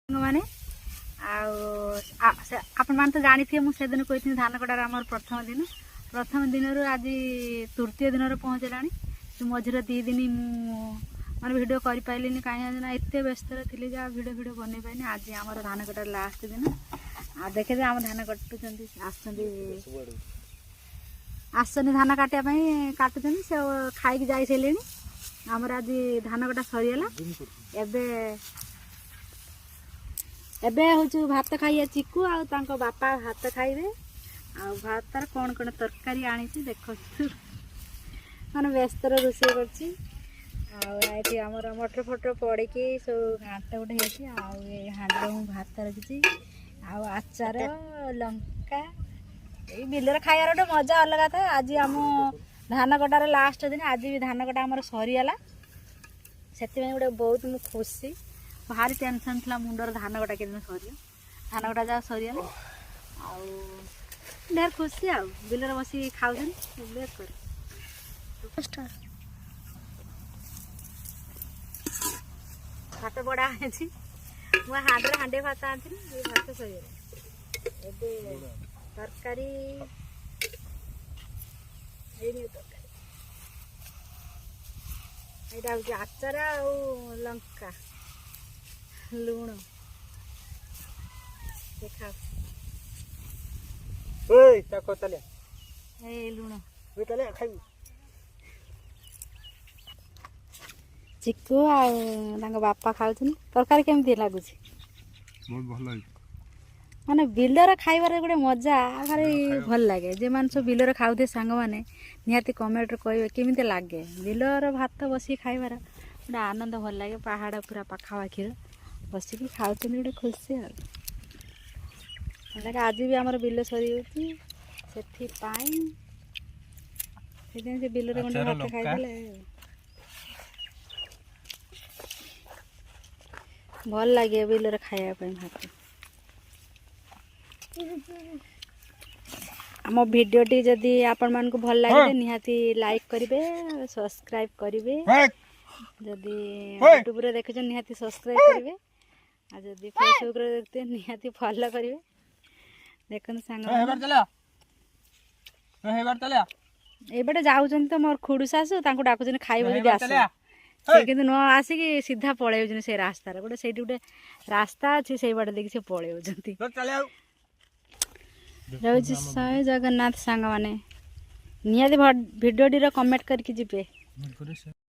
माने आपण मान तो जानी थे मुझे दिन कही धान कटार आम प्रथम दिन आज तृतीय दिन पहुँचलानी मझे 2 दिन माने वीडियो कर पाइलिनी कहीं ना एत व्यस्त थी जहाँ वीडियो बन पाइनि आज आम धान कटार लास्ट दिन आ देखे आम धान काटुंट आसनी धान काटापी काटुं से खाई जा सारे आमर आज धान कटा सरीगला एबे हूँ भात खाइए चिकू आ बापा भात खाइबे आ भात तार कौन कौन तरकारी आनी देख मैंने व्यस्त रोषे कर आमर मटर फटर पड़ कि सब घाट गोटे हाँडे मुझे भात रखी आचार लंका ये बिलर खाइबार गोटे मजा अलग था। आज आम धान कटार लास्ट दिन आज भी धान कटा आमर सरीगला से गोटे बहुत मुझे खुशी भारी टेंशन था मुंडर धान कटा के दिन सर धान कटा जा सरीगला ढेर खुशी आ बिलर बस खाऊ भात बड़ा मुझे हाँडे हाँडे भात आनी भात सरीगला ए तरकारी यहाँ हूँ आचार आ लंका लुण देखा लुण चिकू आ बापा खाऊ तरकारी केमती लगुच माने बिलर खाइबार गोटे मजा भारी भल लगे जे मान सब बिलर खाऊ सांग मैंने निहाती कमेंट कहे केमी लगे बिलर भात बस खाइबार गोटे आनंद भल लगे पहाड़ पूरा पाखापाखि बसिक खाऊ गोटे खुशी आ आज भी आमर बिल सरी से बिलर गंडे भात खाइदे भल लगे बिलर खाइबा भात आम भिडियोटी जदि आपण मान को भल लगे निहाती लाइक करेंगे सब्सक्राइब करेंगे जदि यूट्यूब रे देखुछ निहाती सब्सक्राइब करेंगे आ जदि फेसबुक रे देखते निहाती फॉलो करेंगे देखन सांग एबटे जाउछन तो मोर खुडू सासु तांको डाकुछन खाइ बोली आस से किंतु न आसिक सीधा पळेउछन से रास्ता रे गोटे सेठी गोटे रास्ता अछि से बाटे देखि से पळेउछंती रहुछि जय जगन्नाथ सांग माने निहाती भिडियोटी रो कमेंट करके जिबे।